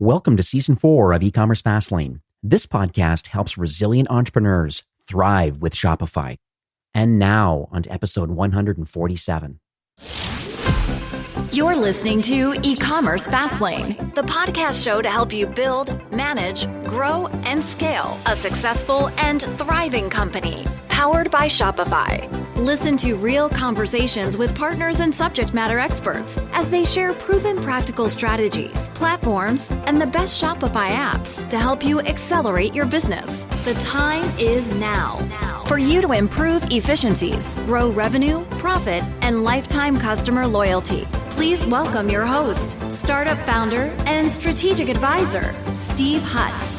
Welcome to Season 4 of eCommerce Fastlane. This podcast helps resilient entrepreneurs thrive with Shopify. And now, on to episode 147. You're listening to eCommerce Fastlane, the podcast show to help you build, manage, grow, and scale a successful and thriving company, powered by Shopify. Listen to real conversations with partners and subject matter experts as they share proven practical strategies, platforms, and the best Shopify apps to help you accelerate your business. The time is now for you to improve efficiencies, grow revenue, profit, and lifetime customer loyalty. Please welcome your host, startup founder and strategic advisor, Steve Hutt.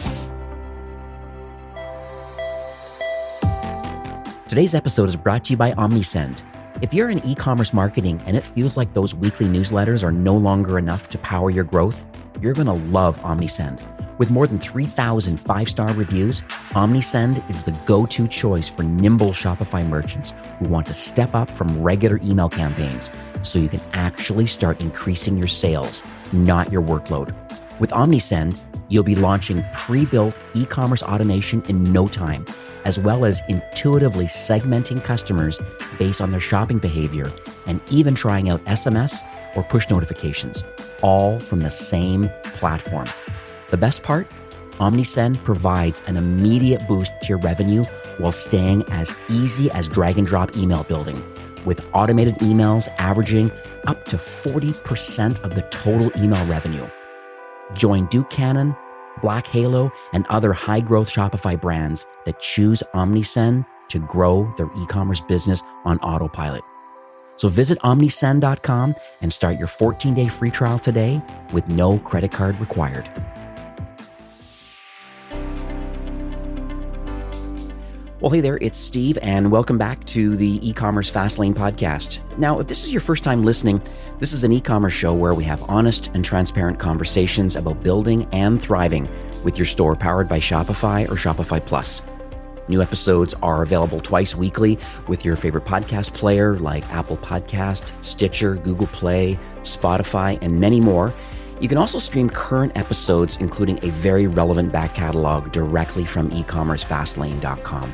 Today's episode is brought to you by Omnisend. If you're in e-commerce marketing and it feels like those weekly newsletters are no longer enough to power your growth, you're going to love Omnisend. With more than 3,000 five-star reviews, Omnisend is the go-to choice for nimble Shopify merchants who want to step up from regular email campaigns so you can actually start increasing your sales, not your workload. With Omnisend, you'll be launching pre-built e-commerce automation in no time, as well as intuitively segmenting customers based on their shopping behavior and even trying out SMS or push notifications, all from the same platform. The best part? Omnisend provides an immediate boost to your revenue while staying as easy as drag and drop email building, with automated emails averaging up to 40% of the total email revenue. Join Duke Cannon, Black Halo, and other high-growth Shopify brands that choose Omnisend to grow their e-commerce business on autopilot. So visit omnisend.com and start your 14-day free trial today with no credit card required. Well, hey there, it's Steve, and welcome back to the eCommerce Fastlane podcast. Now, if this is your first time listening, this is an e-commerce show where we have honest and transparent conversations about building and thriving with your store powered by Shopify or Shopify Plus. New episodes are available twice weekly with your favorite podcast player like Apple Podcast, Stitcher, Google Play, Spotify, and many more. You can also stream current episodes, including a very relevant back catalog, directly from ecommercefastlane.com.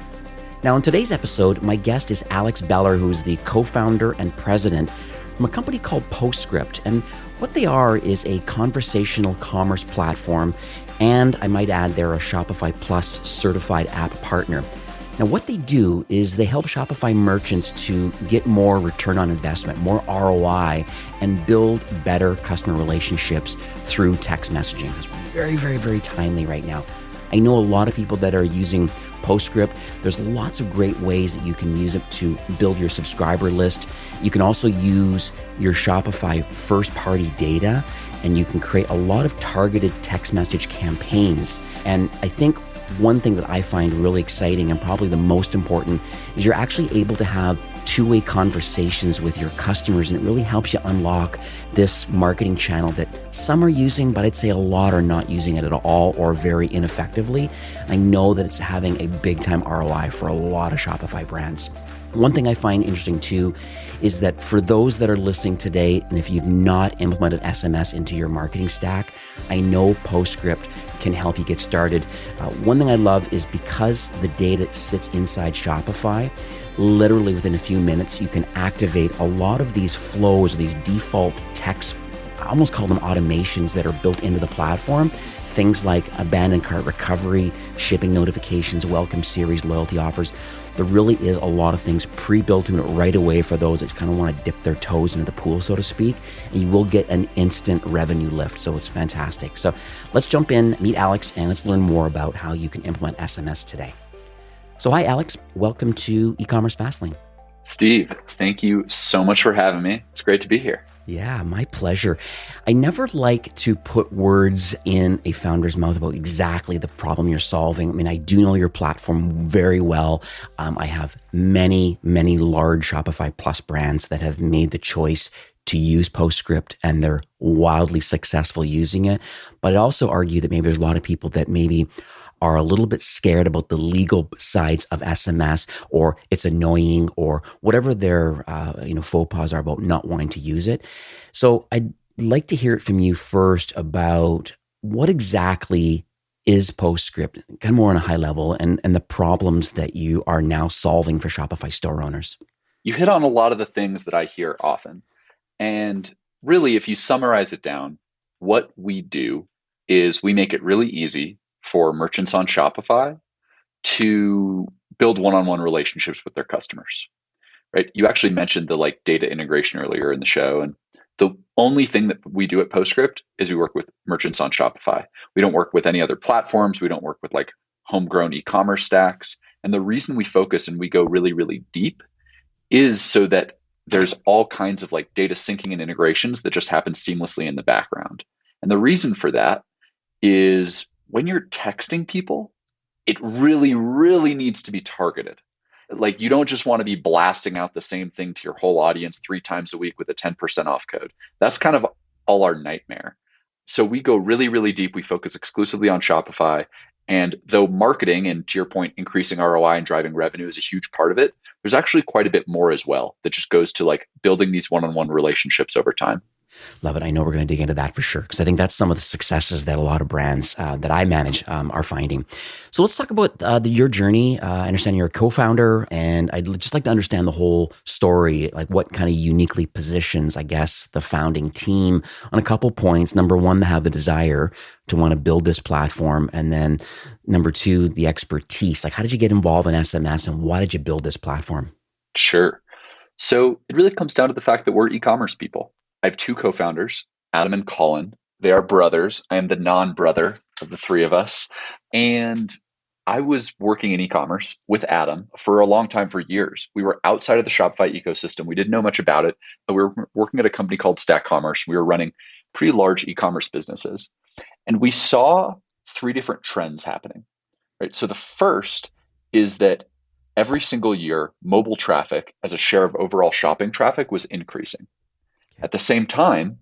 Now, in today's episode, my guest is Alex Beller, who's the co-founder and president from a company called Postscript. And what they are is a conversational commerce platform, and I might add they're a Shopify Plus certified app partner. Now, what they do is they help Shopify merchants to get more return on investment, more ROI, and build better customer relationships through text messaging. It's very, very, very timely right now. I know a lot of people that are using Postscript. There's lots of great ways that you can use it to build your subscriber list. You can also use your Shopify first-party data, and you can create a lot of targeted text message campaigns. And I think one thing that I find really exciting and probably the most important is you're actually able to have two-way conversations with your customers, and it really helps you unlock this marketing channel that some are using, but I'd say a lot are not using it at all or very ineffectively. I know that it's having a big-time ROI for a lot of Shopify brands. One thing I find interesting too is that for those that are listening today, and if you've not implemented SMS into your marketing stack, I know Postscript can help you get started. One thing I love is because the data sits inside Shopify, literally within a few minutes, you can activate a lot of these flows, these default text, I almost call them automations that are built into the platform. Things like abandoned cart recovery, shipping notifications, welcome series, loyalty offers. There really is a lot of things pre-built in it right away for those that kind of want to dip their toes into the pool, so to speak, and you will get an instant revenue lift. So it's fantastic. So let's jump in, meet Alex, and let's learn more about how you can implement SMS today. So hi, Alex. Welcome to eCommerce Fastlane. Steve, thank you so much for having me. It's great to be here. Yeah, my pleasure. I never like to put words in a founder's mouth about exactly the problem you're solving. I mean, I do know your platform very well. I have many, many large Shopify Plus brands that have made the choice to use Postscript, and they're wildly successful using it. But I'd also argue that maybe there's a lot of people that maybe are a little bit scared about the legal sides of SMS, or it's annoying, or whatever their faux pas are about not wanting to use it. So I'd like to hear it from you first about what exactly is PostScript, kind of more on a high level, and the problems that you are now solving for Shopify store owners? You hit on a lot of the things that I hear often. And really, if you summarize it down, what we do is we make it really easy for merchants on Shopify to build one-on-one relationships with their customers, right? You actually mentioned the data integration earlier in the show. And the only thing that we do at PostScript is we work with merchants on Shopify. We don't work with any other platforms. We don't work with homegrown e-commerce stacks. And the reason we focus and we go really, really deep is so that there's all kinds of data syncing and integrations that just happen seamlessly in the background. And the reason for that is when you're texting people, it really, really needs to be targeted. You don't just want to be blasting out the same thing to your whole audience 3 times a week with a 10% off code. That's kind of all our nightmare. So we go really, really deep. We focus exclusively on Shopify. And though marketing, and to your point, increasing ROI and driving revenue is a huge part of it, there's actually quite a bit more as well that just goes to building these one-on-one relationships over time. Love it. I know we're going to dig into that for sure, because I think that's some of the successes that a lot of brands that I manage are finding. So let's talk about your journey. I understand you're a co-founder, and I'd just like to understand the whole story, what kind of uniquely positions, I guess, the founding team on a couple points. Number one, to have the desire to want to build this platform. And then number two, the expertise. How did you get involved in SMS, and why did you build this platform? Sure. So it really comes down to the fact that we're e-commerce people. I have 2 co-founders, Adam and Colin. They are brothers. I am the non-brother of the 3 of us. And I was working in e-commerce with Adam for a long time, for years. We were outside of the Shopify ecosystem. We didn't know much about it, but we were working at a company called Stack Commerce. We were running pretty large e-commerce businesses. And we saw 3 different trends happening, right? So the first is that every single year, mobile traffic as a share of overall shopping traffic was increasing. At the same time,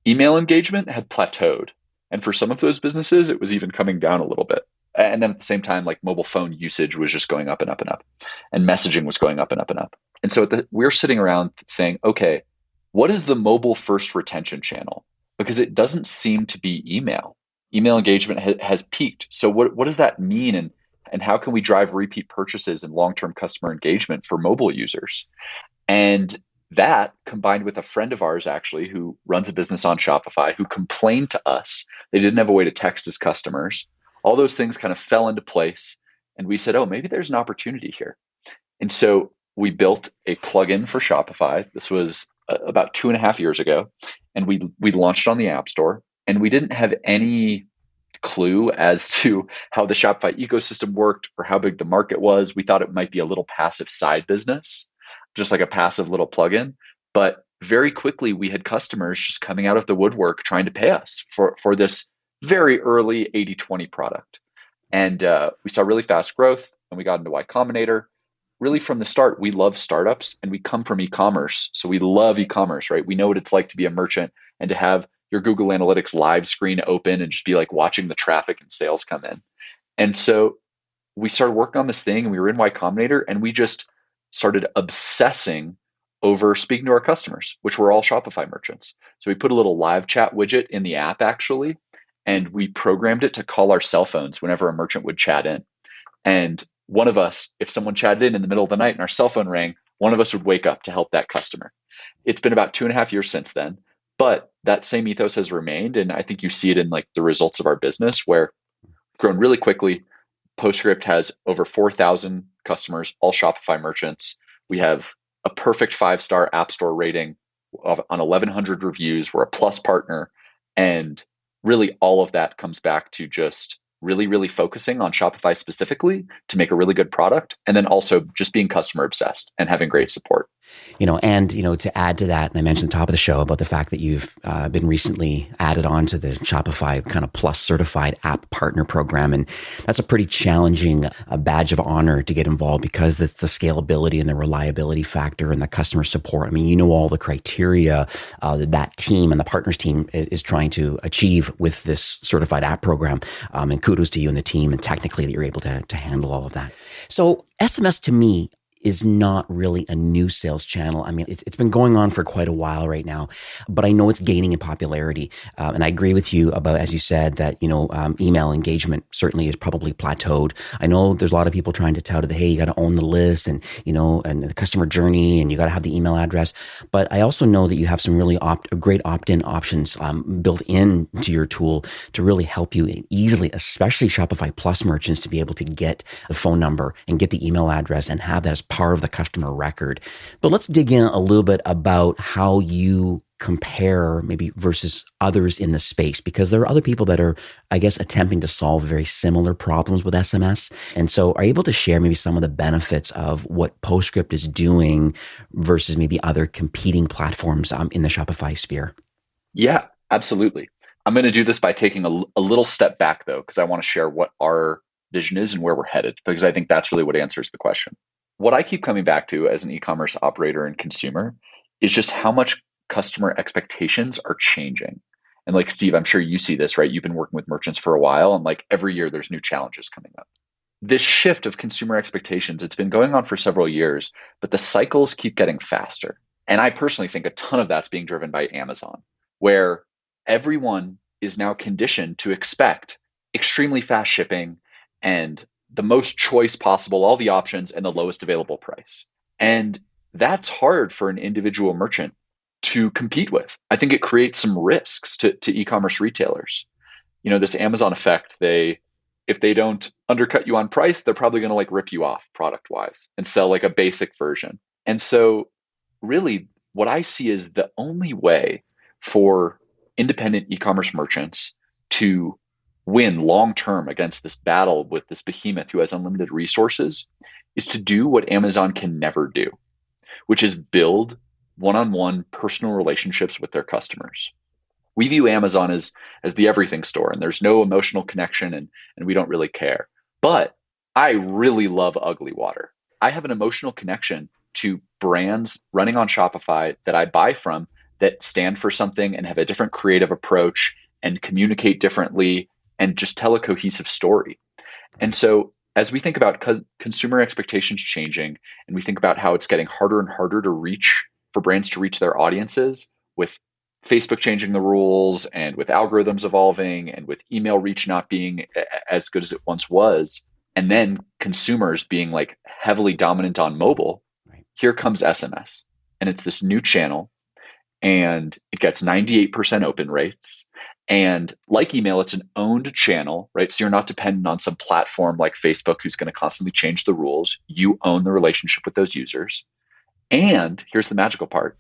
email engagement had plateaued. And for some of those businesses, it was even coming down a little bit. And then at the same time, mobile phone usage was just going up and up and up. And messaging was going up and up and up. And so we're sitting around saying, okay, what is the mobile first retention channel? Because it doesn't seem to be email. Email engagement has peaked. So what does that mean? And how can we drive repeat purchases and long-term customer engagement for mobile users? And that, combined with a friend of ours, actually, who runs a business on Shopify, who complained to us they didn't have a way to text his customers, all those things kind of fell into place. And we said, oh, maybe there's an opportunity here. And so we built a plugin for Shopify. This was about 2.5 years ago. And we launched on the App Store. And we didn't have any clue as to how the Shopify ecosystem worked or how big the market was. We thought it might be a little passive side business, just like a passive little plugin. But very quickly, we had customers just coming out of the woodwork trying to pay us for this very early 80/20 product. And we saw really fast growth, and we got into Y Combinator. Really from the start, we love startups, and we come from e-commerce. So we love e-commerce, right? We know what it's like to be a merchant and to have your Google Analytics live screen open and just be watching the traffic and sales come in. And so we started working on this thing, and we were in Y Combinator, and we just started obsessing over speaking to our customers, which were all Shopify merchants. So we put a little live chat widget in the app, actually, and we programmed it to call our cell phones whenever a merchant would chat in. And one of us, if someone chatted in the middle of the night and our cell phone rang, one of us would wake up to help that customer. It's been about 2.5 years since then, but that same ethos has remained. And I think you see it in the results of our business, where we've grown really quickly. PostScript has over 4,000 customers, all Shopify merchants. We have a perfect 5-star App Store rating on 1,100 reviews. We're a Plus partner. And really all of that comes back to just really, really focusing on Shopify specifically to make a really good product. And then also just being customer obsessed and having great support. To add to that, and I mentioned at the top of the show about the fact that you've been recently added on to the Shopify kind of Plus certified app partner program. And that's a pretty challenging badge of honor to get involved, because it's the scalability and the reliability factor and the customer support. I mean, all the criteria that team and the partners team is trying to achieve with this certified app program. And kudos to you and the team, and technically that you're able to handle all of that. So SMS, to me, is not really a new sales channel. I mean, it's been going on for quite a while right now, but I know it's gaining in popularity. And I agree with you about, as you said, that, email engagement certainly is probably plateaued. I know there's a lot of people trying to tout that, hey, you got to own the list and, and the customer journey, and you got to have the email address. But I also know that you have some really great opt-in options built into your tool to really help you easily, especially Shopify Plus merchants, to be able to get the phone number and get the email address and have that as part of the customer record. But let's dig in a little bit about how you compare maybe versus others in the space, because there are other people that are, I guess, attempting to solve very similar problems with SMS. And so are you able to share maybe some of the benefits of what PostScript is doing versus maybe other competing platforms in the Shopify sphere? Yeah, absolutely. I'm going to do this by taking a little step back, though, because I want to share what our vision is and where we're headed, because I think that's really what answers the question. What I keep coming back to as an e-commerce operator and consumer is just how much customer expectations are changing. And like Steve, I'm sure you see this, right? You've been working with merchants for a while, and like every year there's new challenges coming up. This shift of consumer expectations, it's been going on for several years, but the cycles keep getting faster. And I personally think a ton of that's being driven by Amazon, where everyone is now conditioned to expect extremely fast shipping and the most choice possible, all the options, and the lowest available price. And that's hard for an individual merchant to compete with. I think it creates some risks to e-commerce retailers. This Amazon effect, if they don't undercut you on price, they're probably going to like rip you off product wise and sell like a basic version. And so really what I see is the only way for independent e-commerce merchants to win long-term against this battle with this behemoth who has unlimited resources is to do what Amazon can never do, which is build one-on-one personal relationships with their customers. We view Amazon as the everything store, and there's no emotional connection, and we don't really care. But I really love Ugly Water. I have an emotional connection to brands running on Shopify that I buy from that stand for something and have a different creative approach and communicate differently and just tell a cohesive story. And so as we think about consumer expectations changing, and we think about how it's getting harder and harder for brands to reach their audiences, with Facebook changing the rules and with algorithms evolving and with email reach not being as good as it once was, and then consumers being like heavily dominant on mobile, right, here comes SMS. And it's this new channel, and it gets 98% open rates. And like email, it's an owned channel, right? So you're not dependent on some platform like Facebook who's going to constantly change the rules. You own the relationship with those users. And here's the magical part.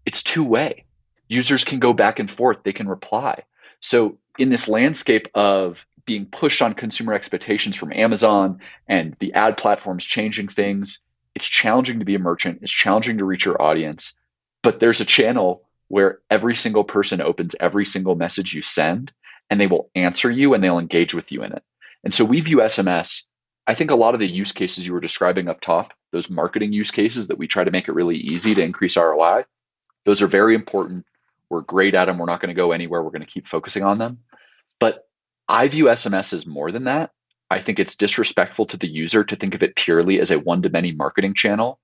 It's two-way. Users can go back and forth. They can reply. So in this landscape of being pushed on consumer expectations from Amazon and the ad platforms changing things, it's challenging to be a merchant. It's challenging to reach your audience. But there's a channel where every single person opens every single message you send, and they will answer you and they'll engage with you in it. And so we view SMS, I think a lot of the use cases you were describing up top, those marketing use cases that we try to make it really easy to increase ROI, those are very important. We're great at them. We're not going to go anywhere. We're going to keep focusing on them. But I view SMS as more than that. I think it's disrespectful to the user to think of it purely as a one-to-many marketing channel.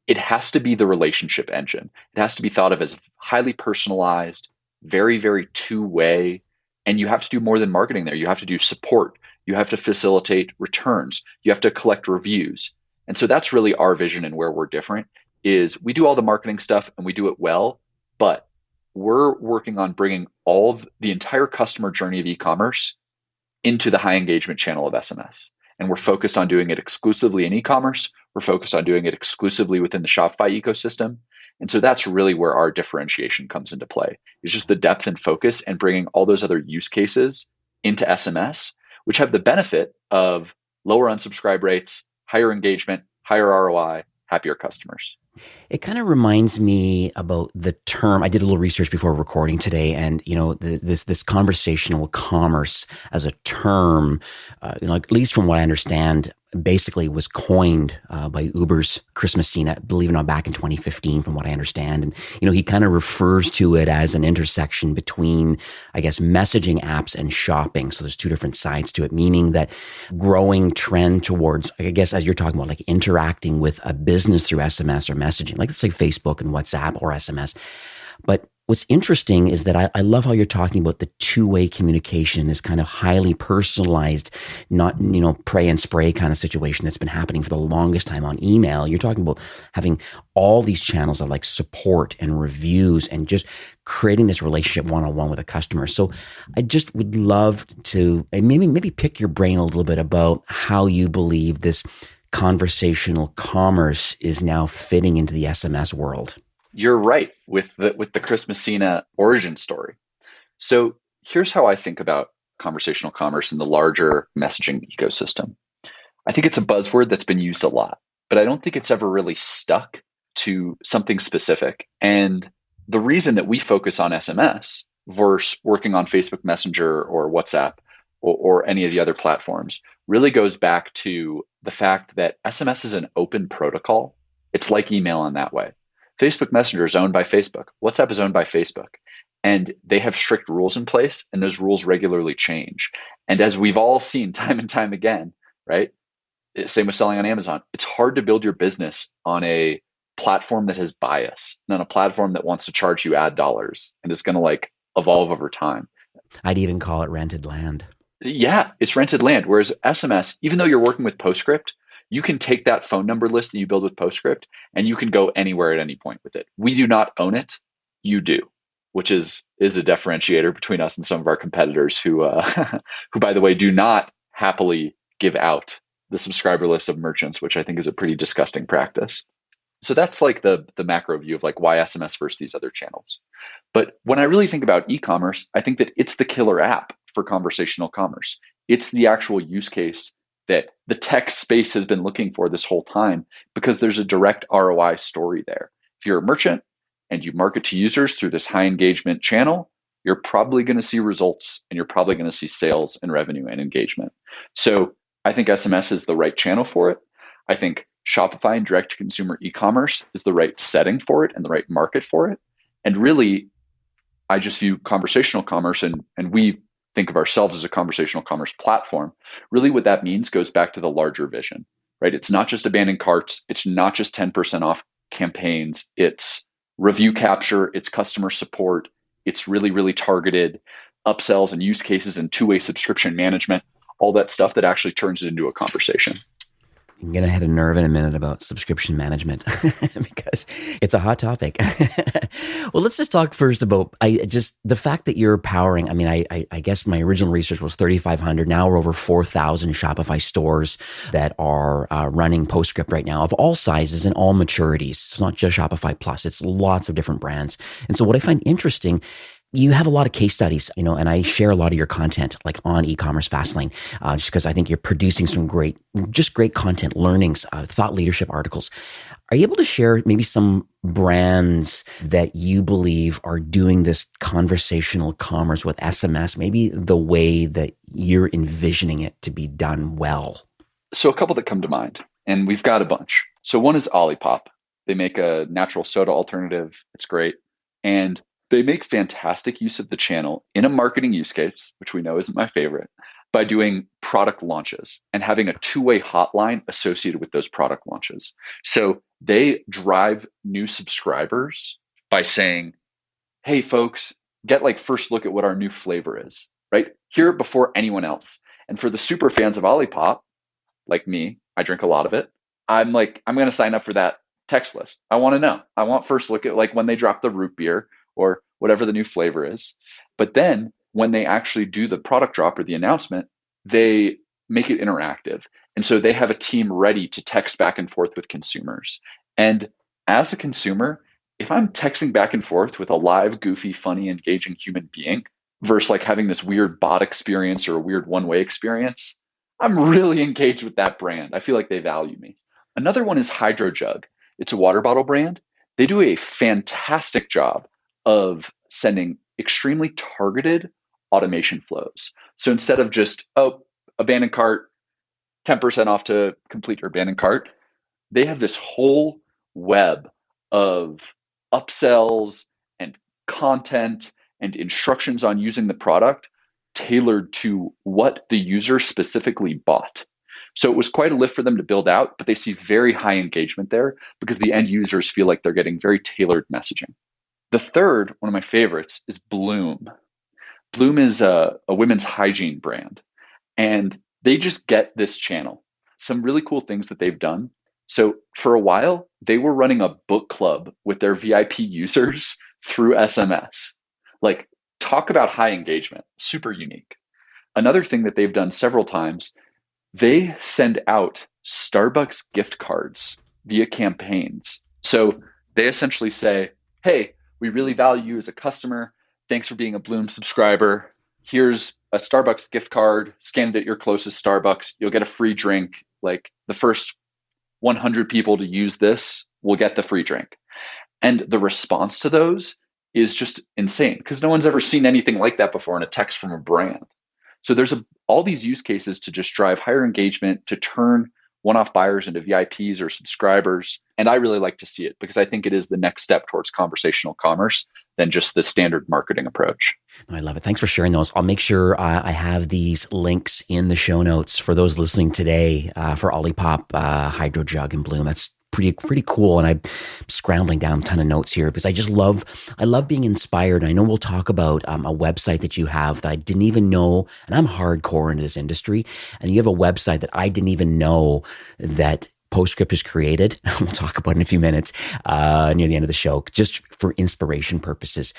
It has to be the relationship engine. It has to be thought of as highly personalized, very, very two-way. And you have to do more than marketing there. You have to do support. You have to facilitate returns. You have to collect reviews. And so that's really our vision, and where we're different is we do all the marketing stuff and we do it well, but we're working on bringing the entire customer journey of e-commerce into the high engagement channel of SMS. And we're focused on doing it exclusively in e-commerce. We're focused on doing it exclusively within the Shopify ecosystem. And so that's really where our differentiation comes into play. It's just the depth and focus and bringing all those other use cases into SMS, which have the benefit of lower unsubscribe rates, higher engagement, higher ROI, happier customers. It kind of reminds me about the term. I did a little research before recording today, and this conversational commerce as a term, at least from what I understand, basically was coined by Uber's Chris Messina, believe it or not, back in 2015, from what I understand. And he kind of refers to it as an intersection between, I guess, messaging apps and shopping. So there's two different sides to it, meaning that growing trend towards, I guess, as you're talking about, like interacting with a business through SMS or messaging, like let's say Facebook and WhatsApp or SMS. But what's interesting is that I love how you're talking about the two-way communication, this kind of highly personalized, not, pray and spray kind of situation that's been happening for the longest time on email. You're talking about having all these channels of like support and reviews and just creating this relationship one-on-one with a customer. So I just would love to maybe pick your brain a little bit about how you believe this conversational commerce is now fitting into the SMS world. You're right with the Chris Messina origin story. So here's how I think about conversational commerce in the larger messaging ecosystem. I think it's a buzzword that's been used a lot, but I don't think it's ever really stuck to something specific. And the reason that we focus on SMS versus working on Facebook Messenger or WhatsApp or any of the other platforms really goes back to the fact that SMS is an open protocol. It's like email in that way. Facebook Messenger is owned by Facebook. WhatsApp is owned by Facebook. And they have strict rules in place, and those rules regularly change. And as we've all seen time and time again, right? Same with selling on Amazon. It's hard to build your business on a platform that has bias, and on a platform that wants to charge you ad dollars and is going to like evolve over time. I'd even call it rented land. Yeah, it's rented land. Whereas SMS, even though you're working with PostScript, you can take that phone number list that you build with PostScript and you can go anywhere at any point with it. We do not own it. You do, which is a differentiator between us and some of our competitors who, who, by the way, do not happily give out the subscriber list of merchants, which I think is a pretty disgusting practice. So that's like the macro view of like why SMS versus these other channels. But when I really think about e-commerce, I think that it's the killer app for conversational commerce. It's the actual use case that the tech space has been looking for this whole time because there's a direct ROI story there. If you're a merchant and you market to users through this high engagement channel, you're probably going to see results and you're probably going to see sales and revenue and engagement. So I think SMS is the right channel for it. I think Shopify and direct to consumer e-commerce is the right setting for it and the right market for it. And really, I just view conversational commerce and we think of ourselves as a conversational commerce platform. Really what that means goes back to the larger vision, right? It's not just abandoned carts. It's not just 10% off campaigns. It's review capture. It's customer support. It's really, really targeted upsells and use cases and two-way subscription management, all that stuff that actually turns it into a conversation. I'm going to hit a nerve in a minute about subscription management because it's a hot topic. Well, let's just talk first about the fact that you're powering. I mean, I guess my original research was 3,500. Now we're over 4,000 Shopify stores that are running PostScript right now of all sizes and all maturities. It's not just Shopify Plus. It's lots of different brands. And so what I find interesting, you have a lot of case studies, and I share a lot of your content like on eCommerce Fastlane, just because I think you're producing some great content, learnings, thought leadership articles. Are you able to share maybe some brands that you believe are doing this conversational commerce with SMS, maybe the way that you're envisioning it to be done well? So a couple that come to mind, and we've got a bunch. So one is Olipop. They make a natural soda alternative. It's great. And they make fantastic use of the channel in a marketing use case, which we know isn't my favorite, by doing product launches and having a two-way hotline associated with those product launches. So they drive new subscribers by saying, hey, folks, get like first look at what our new flavor is, right? Hear it before anyone else. And for the super fans of Olipop, like me, I drink a lot of it. I'm going to sign up for that text list. I want to know. I want first look at like when they drop the root beer or whatever the new flavor is. But then when they actually do the product drop or the announcement, they make it interactive. And so they have a team ready to text back and forth with consumers. And as a consumer, if I'm texting back and forth with a live, goofy, funny, engaging human being versus like having this weird bot experience or a weird one-way experience, I'm really engaged with that brand. I feel like they value me. Another one is HydroJug. It's a water bottle brand. They do a fantastic job of sending extremely targeted automation flows. So instead of just, oh, abandoned cart, 10% off to complete your abandoned cart, they have this whole web of upsells and content and instructions on using the product tailored to what the user specifically bought. So it was quite a lift for them to build out, but they see very high engagement there because the end users feel like they're getting very tailored messaging. The third, one of my favorites, is Bloom. Bloom is a women's hygiene brand, and they just get this channel. Some really cool things that they've done. So for a while, they were running a book club with their VIP users through SMS. Like, talk about high engagement, super unique. Another thing that they've done several times, they send out Starbucks gift cards via campaigns. So they essentially say, hey, we really value you as a customer. Thanks for being a Bloom subscriber. Here's a Starbucks gift card. Scan it at your closest Starbucks. You'll get a free drink. Like, the first 100 people to use this will get the free drink. And the response to those is just insane because no one's ever seen anything like that before in a text from a brand. So there's all these use cases to just drive higher engagement, to turn one-off buyers into VIPs or subscribers. And I really like to see it because I think it is the next step towards conversational commerce than just the standard marketing approach. I love it. Thanks for sharing those. I'll make sure I have these links in the show notes for those listening today for Olipop, Hydro Jug, and Bloom. That's pretty cool. And I'm scrambling down a ton of notes here because I love being inspired. And I know we'll talk about a website that you have that I didn't even know, and I'm hardcore into this industry. And you have a website that I didn't even know that PostScript is created. We'll talk about it in a few minutes near the end of the show, just for inspiration purposes.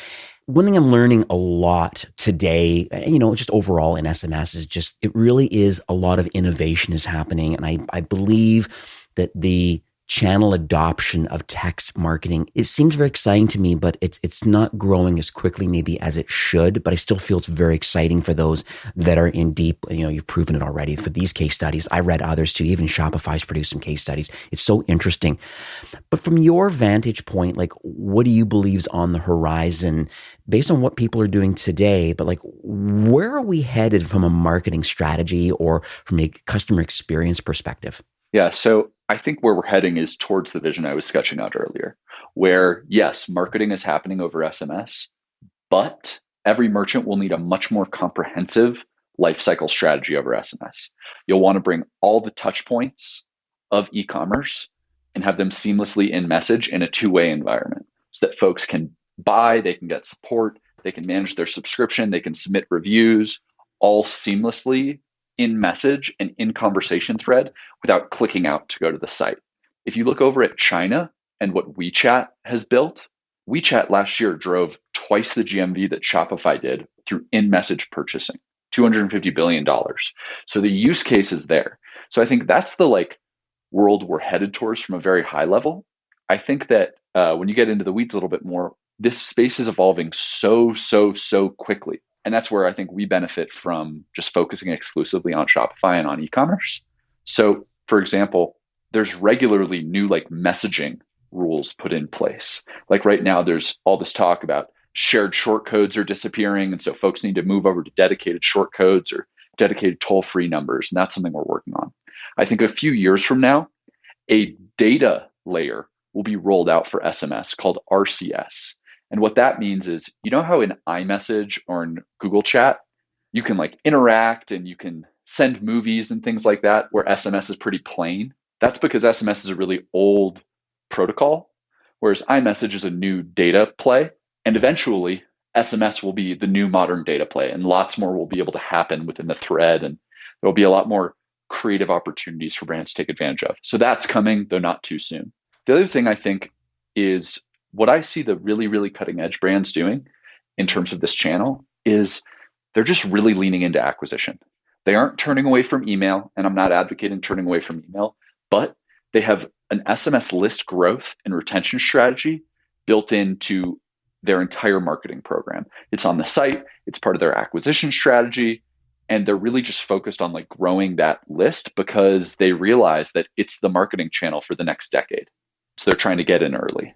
One thing I'm learning a lot today, just overall in SMS is just, it really is a lot of innovation is happening. And I believe that the channel adoption of text marketing, it seems very exciting to me, but it's not growing as quickly maybe as it should, but I still feel it's very exciting for those that are in deep, you've proven it already for these case studies. I read others too, even Shopify's produced some case studies. It's so interesting. But from your vantage point, like, what do you believe is on the horizon based on what people are doing today? But like, where are we headed from a marketing strategy or from a customer experience perspective? Yeah, so I think where we're heading is towards the vision I was sketching out earlier, where yes, marketing is happening over SMS, but every merchant will need a much more comprehensive lifecycle strategy over SMS. You'll want to bring all the touch points of e-commerce and have them seamlessly in message in a two-way environment so that folks can buy, they can get support, they can manage their subscription, they can submit reviews, all seamlessly in message and in conversation thread without clicking out to go to the site. If you look over at China and what WeChat has built, WeChat last year drove twice the GMV that Shopify did through in-message purchasing, $250 billion. So the use case is there. So I think that's the world we're headed towards from a very high level. I think that when you get into the weeds a little bit more, this space is evolving so quickly. And that's where I think we benefit from just focusing exclusively on Shopify and on e-commerce. So, for example, there's regularly new messaging rules put in place. Like right now, there's all this talk about shared short codes are disappearing. And so folks need to move over to dedicated short codes or dedicated toll-free numbers. And that's something we're working on. I think a few years from now, a data layer will be rolled out for SMS called RCS. And what that means is, how in iMessage or in Google Chat, you can interact and you can send movies and things like that, where SMS is pretty plain. That's because SMS is a really old protocol, whereas iMessage is a new data play. And eventually, SMS will be the new modern data play, and lots more will be able to happen within the thread. And there will be a lot more creative opportunities for brands to take advantage of. So that's coming, though not too soon. The other thing I think is what I see the really cutting edge brands doing in terms of this channel is they're just really leaning into acquisition. They aren't turning away from email, and I'm not advocating turning away from email, but they have an SMS list growth and retention strategy built into their entire marketing program. It's on the site, it's part of their acquisition strategy, and they're really just focused on growing that list because they realize that it's the marketing channel for the next decade. So they're trying to get in early.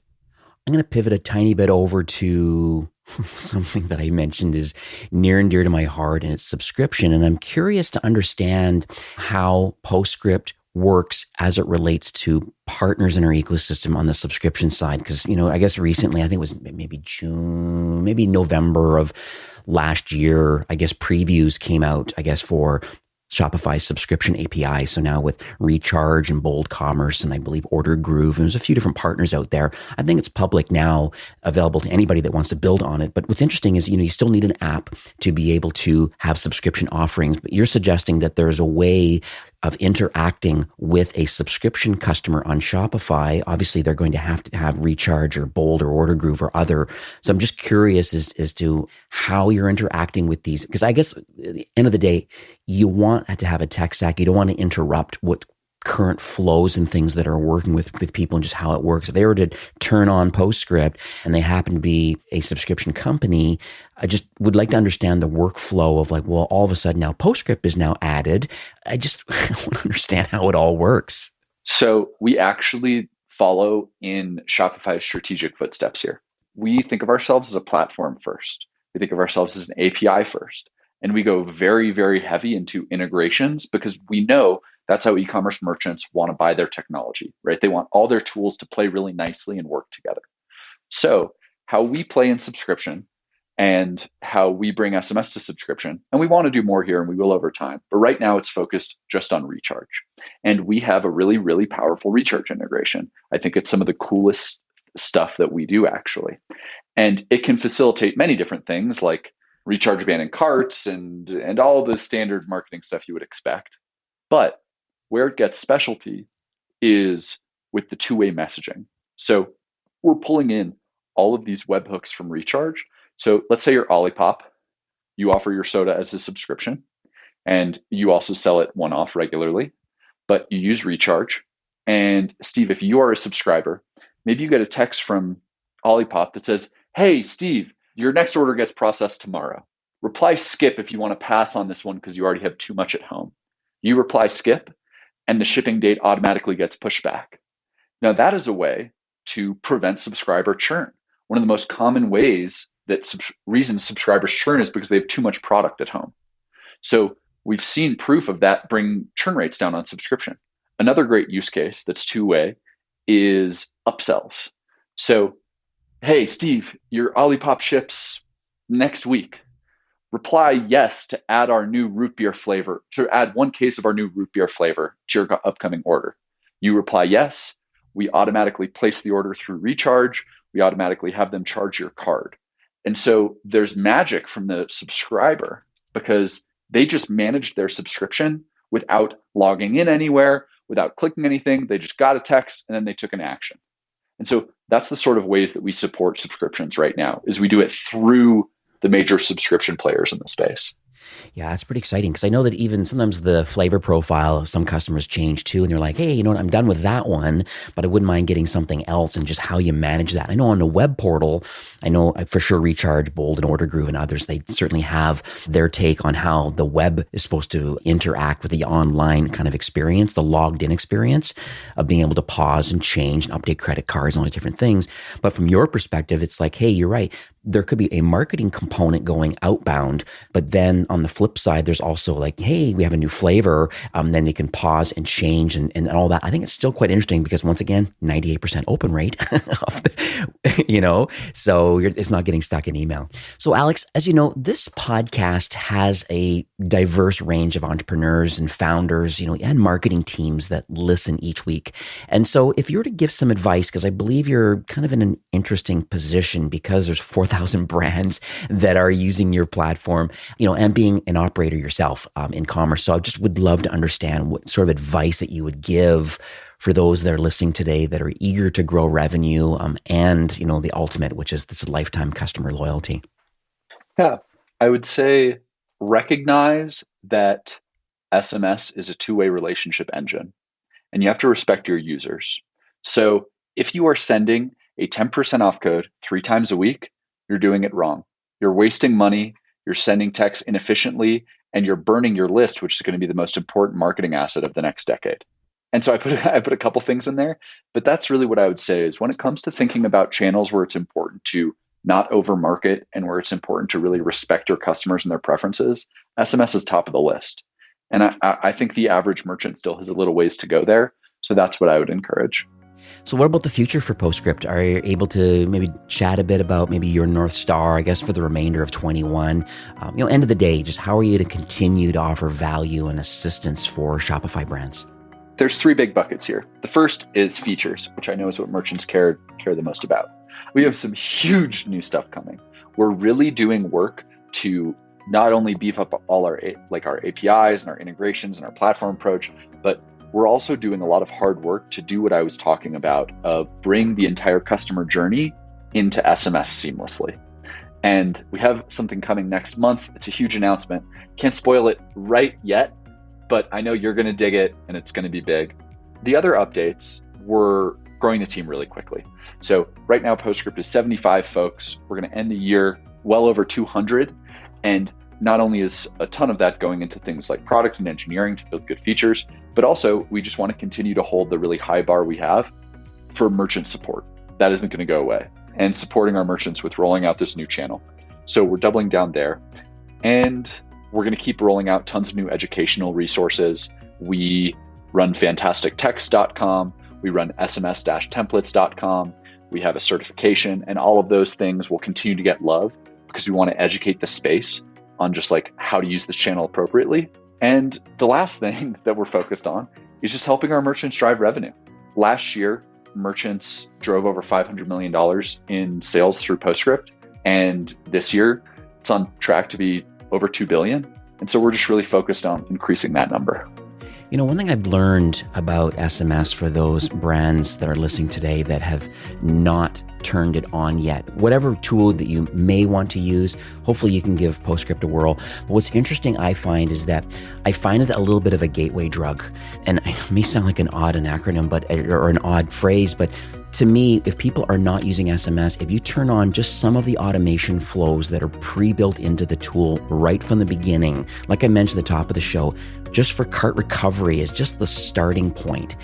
I'm going to pivot a tiny bit over to something that I mentioned is near and dear to my heart, and it's subscription. And I'm curious to understand how Postscript works as it relates to partners in our ecosystem on the subscription side. Because, I guess recently, I think it was maybe June, maybe November of last year, I guess previews came out, I guess, for Shopify's subscription API. So now with Recharge and Bold Commerce and I believe Order Groove, and there's a few different partners out there. I think it's public now, available to anybody that wants to build on it. But what's interesting is, you still need an app to be able to have subscription offerings. But you're suggesting that there's a way of interacting with a subscription customer on Shopify. Obviously, they're going to have Recharge or Bold or Order Groove or other. So I'm just curious as to how you're interacting with these. Because I guess at the end of the day, you want to have a tech stack. You don't want to interrupt what current flows and things that are working with people and just how it works. If they were to turn on Postscript and they happen to be a subscription company, I just would like to understand the workflow of all of a sudden now Postscript is now added. I just want to understand how it all works. So we actually follow in Shopify's strategic footsteps here. We think of ourselves as a platform first. We think of ourselves as an API first. And we go very, very heavy into integrations because we know that's how e-commerce merchants want to buy their technology, right? They want all their tools to play really nicely and work together. So how we play in subscription and how we bring SMS to subscription, and we want to do more here and we will over time, but right now it's focused just on Recharge. And we have a really, really powerful Recharge integration. I think it's some of the coolest stuff that we do actually. And it can facilitate many different things like Recharge abandoned carts and all the standard marketing stuff you would expect. But where it gets specialty is with the two-way messaging. So we're pulling in all of these webhooks from Recharge. So let's say you're Olipop, you offer your soda as a subscription, and you also sell it one-off regularly, but you use Recharge. And Steve, if you are a subscriber, maybe you get a text from Olipop that says, "Hey, Steve, your next order gets processed tomorrow. Reply skip if you want to pass on this one because you already have too much at home." You reply skip, and the shipping date automatically gets pushed back. Now, that is a way to prevent subscriber churn. One of the most common ways that reasons subscribers churn is because they have too much product at home. So we've seen proof of that bring churn rates down on subscription. Another great use case that's two-way is upsells. So, "Hey, Steve, your Olipop ships next week. Reply yes to add our new root beer flavor, to add 1 case of our new root beer flavor to your upcoming order." You reply yes, we automatically place the order through Recharge, we automatically have them charge your card. And so there's magic from the subscriber because they just managed their subscription without logging in anywhere, without clicking anything. They just got a text and then they took an action. And so that's the sort of ways that we support subscriptions right now, is we do it through the major subscription players in the space. Yeah, that's pretty exciting because I know that even sometimes the flavor profile of some customers change too. And they're like, "Hey, you know what? I'm done with that one, but I wouldn't mind getting something else," and just how you manage that. I know on the web portal, I know for sure Recharge, Bold, and Order Groove and others, they certainly have their take on how the web is supposed to interact with the online kind of experience, the logged in experience of being able to pause and change and update credit cards and all these different things. But from your perspective, it's like, hey, you're right. There could be a marketing component going outbound, but then on the flip side, there's also like, hey, we have a new flavor. Then they can pause and change and all that. I think it's still quite interesting because once again, 98% open rate, so it's not getting stuck in email. So Alex, as you know, this podcast has a diverse range of entrepreneurs and founders, and marketing teams that listen each week. And so if you were to give some advice, because I believe you're kind of in an interesting position because there's 4,000 brands that are using your platform, and being an operator yourself in commerce. So I just would love to understand what sort of advice that you would give for those that are listening today that are eager to grow revenue and, the ultimate, which is this lifetime customer loyalty. Yeah, I would say recognize that SMS is a two-way relationship engine, and you have to respect your users. So if you are sending a 10% off code 3 times a week, you're doing it wrong. You're wasting money, you're sending texts inefficiently, and you're burning your list, which is going to be the most important marketing asset of the next decade. And so I put a couple things in there, but that's really what I would say is when it comes to thinking about channels where it's important to not overmarket and where it's important to really respect your customers and their preferences, SMS is top of the list. And I think the average merchant still has a little ways to go there. So that's what I would encourage. So what about the future for Postscript? Are you able to maybe chat a bit about maybe your North Star, I guess, for the remainder of 21? End of the day, just how are you to continue to offer value and assistance for Shopify brands? There's three big buckets here. The first is features, which I know is what merchants care the most about. We have some huge new stuff coming. We're really doing work to not only beef up all our APIs and our integrations and our platform approach, but we're also doing a lot of hard work to do what I was talking about of bring the entire customer journey into SMS seamlessly. And we have something coming next month. It's a huge announcement. Can't spoil it right yet, but I know you're going to dig it and it's going to be big. The other updates, we're growing the team really quickly. So right now, Postscript is 75 folks. We're going to end the year well over 200. And not only is a ton of that going into things like product and engineering to build good features, but also we just want to continue to hold the really high bar we have for merchant support. That isn't going to go away. And supporting our merchants with rolling out this new channel. So we're doubling down there. And we're going to keep rolling out tons of new educational resources. We run fantastictext.com. We run sms-templates.com. We have a certification, and all of those things will continue to get love because we want to educate the space on just like how to use this channel appropriately. And the last thing that we're focused on is just helping our merchants drive revenue. Last year, merchants drove over $500 million in sales through Postscript. And this year, it's on track to be over 2 billion. And so we're just really focused on increasing that number. One thing I've learned about SMS for those brands that are listening today that have not turned it on yet, whatever tool that you may want to use, hopefully you can give Postscript a whirl. But what's interesting I find is that I find it a little bit of a gateway drug. And it may sound like an odd acronym, or an odd phrase, but to me, if people are not using SMS, if you turn on just some of the automation flows that are pre-built into the tool right from the beginning, like I mentioned at the top of the show, just for cart recovery is just the starting point.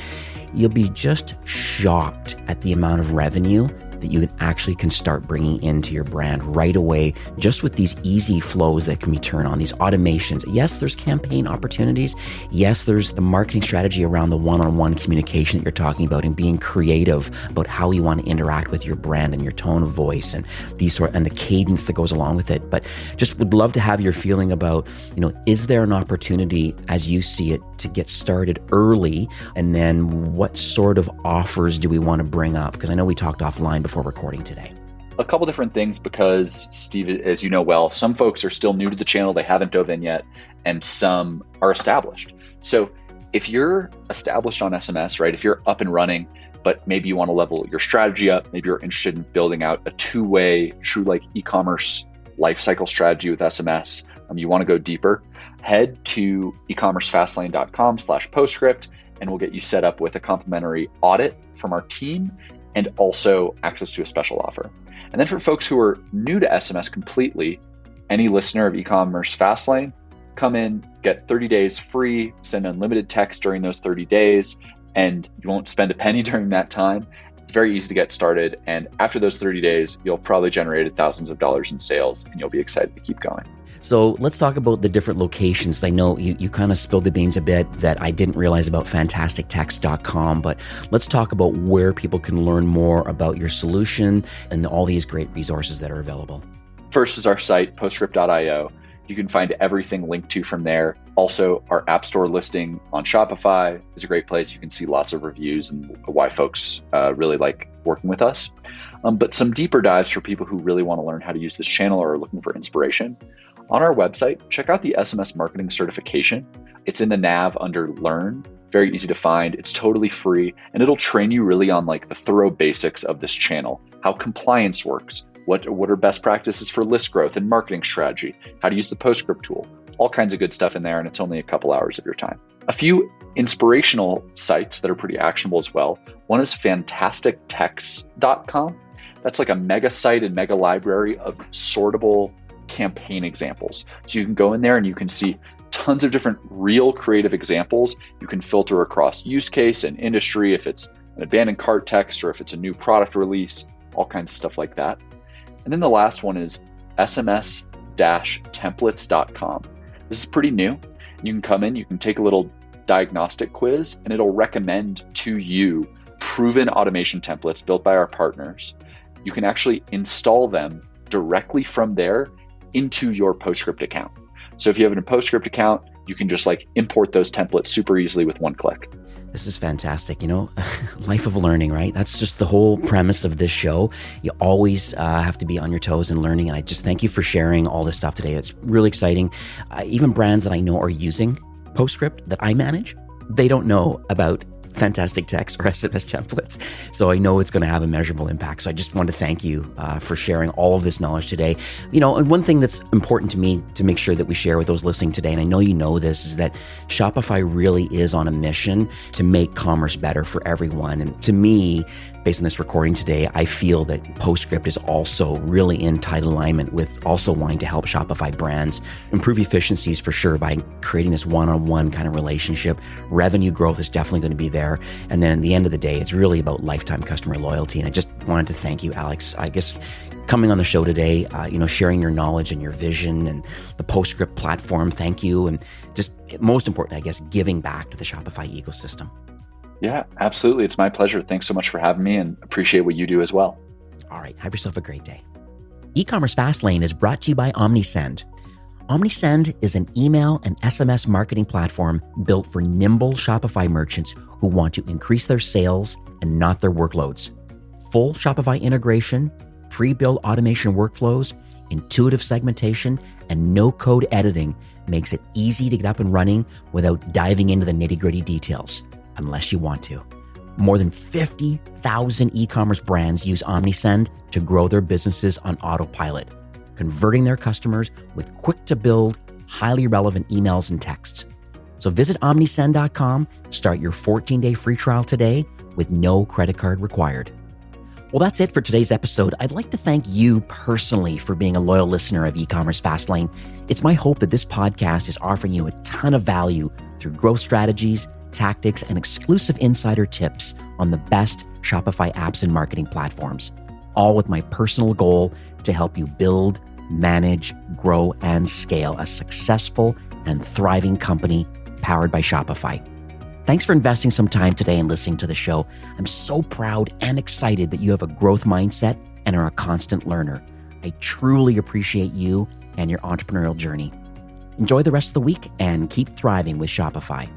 You'll be just shocked at the amount of revenue that you actually can start bringing into your brand right away, just with these easy flows that can be turned on, these automations. Yes, there's campaign opportunities. Yes, there's the marketing strategy around the one-on-one communication that you're talking about and being creative about how you want to interact with your brand and your tone of voice and and the cadence that goes along with it. But just would love to have your feeling about, is there an opportunity as you see it to get started early? And then what sort of offers do we want to bring up? Because I know we talked offline before recording today. A couple different things because, Steve, as you know well, some folks are still new to the channel, they haven't dove in yet, and some are established. So if you're established on SMS, right, if you're up and running, but maybe you want to level your strategy up, maybe you're interested in building out a two-way, true like e-commerce lifecycle strategy with SMS, you want to go deeper, head to ecommercefastlane.com/postscript, and we'll get you set up with a complimentary audit from our team and also access to a special offer. And then for folks who are new to SMS completely, any listener of eCommerce Fastlane, come in, get 30 days free, send unlimited text during those 30 days, and you won't spend a penny during that time. It's very easy to get started. And after those 30 days, you'll probably generate thousands of dollars in sales and you'll be excited to keep going. So let's talk about the different locations. I know you kind of spilled the beans a bit that I didn't realize about fantastictext.com, but let's talk about where people can learn more about your solution and all these great resources that are available. First is our site, postscript.io. You can find everything linked to from there. Also, our App Store listing on Shopify is a great place. You can see lots of reviews and why folks really like working with us. But some deeper dives for people who really want to learn how to use this channel or are looking for inspiration. On our website, check out the SMS marketing certification. It's in the nav under Learn. Very easy to find. It's totally free, and it'll train you really on like the thorough basics of this channel, how compliance works, what are best practices for list growth and marketing strategy, how to use the Postscript tool, all kinds of good stuff in there, and it's only a couple hours of your time. A few inspirational sites that are pretty actionable as well. One is fantastictext.com. That's like a mega site and mega library of sortable campaign examples. So you can go in there and you can see tons of different real creative examples. You can filter across use case and industry, if it's an abandoned cart text or if it's a new product release, all kinds of stuff like that. And then the last one is sms-templates.com. This is pretty new. You can come in, you can take a little diagnostic quiz, and it'll recommend to you proven automation templates built by our partners. You can actually install them directly from there into your PostScript account. So if you have a PostScript account, you can just import those templates super easily with one click. This is fantastic. Life of learning, right? That's just the whole premise of this show. You always have to be on your toes and learning. And I just thank you for sharing all this stuff today. It's really exciting. Even brands that I know are using PostScript that I manage, they don't know about fantastic text or SMS templates. So I know it's going to have a measurable impact. So I just want to thank you for sharing all of this knowledge today. And one thing that's important to me to make sure that we share with those listening today, and I know you know this, is that Shopify really is on a mission to make commerce better for everyone. And to me, based on this recording today, I feel that PostScript is also really in tight alignment with also wanting to help Shopify brands improve efficiencies for sure by creating this one-on-one kind of relationship. Revenue growth is definitely going to be there. And then at the end of the day, it's really about lifetime customer loyalty. And I just wanted to thank you, Alex, I guess, coming on the show today, sharing your knowledge and your vision and the PostScript platform. Thank you. And just most important, I guess, giving back to the Shopify ecosystem. Yeah, absolutely. It's my pleasure. Thanks so much for having me and appreciate what you do as well. All right. Have yourself a great day. eCommerce Fastlane is brought to you by Omnisend. Omnisend is an email and SMS marketing platform built for nimble Shopify merchants who want to increase their sales and not their workloads. Full Shopify integration, pre-built automation workflows, intuitive segmentation, and no-code editing makes it easy to get up and running without diving into the nitty-gritty details. Unless you want to. More than 50,000 e-commerce brands use Omnisend to grow their businesses on autopilot, converting their customers with quick-to-build, highly relevant emails and texts. So visit omnisend.com, start your 14-day free trial today with no credit card required. Well, that's it for today's episode. I'd like to thank you personally for being a loyal listener of eCommerce Fastlane. It's my hope that this podcast is offering you a ton of value through growth strategies, tactics, and exclusive insider tips on the best Shopify apps and marketing platforms, all with my personal goal to help you build, manage, grow, and scale a successful and thriving company powered by Shopify. Thanks for investing some time today and listening to the show. I'm so proud and excited that you have a growth mindset and are a constant learner. I truly appreciate you and your entrepreneurial journey. Enjoy the rest of the week and keep thriving with Shopify.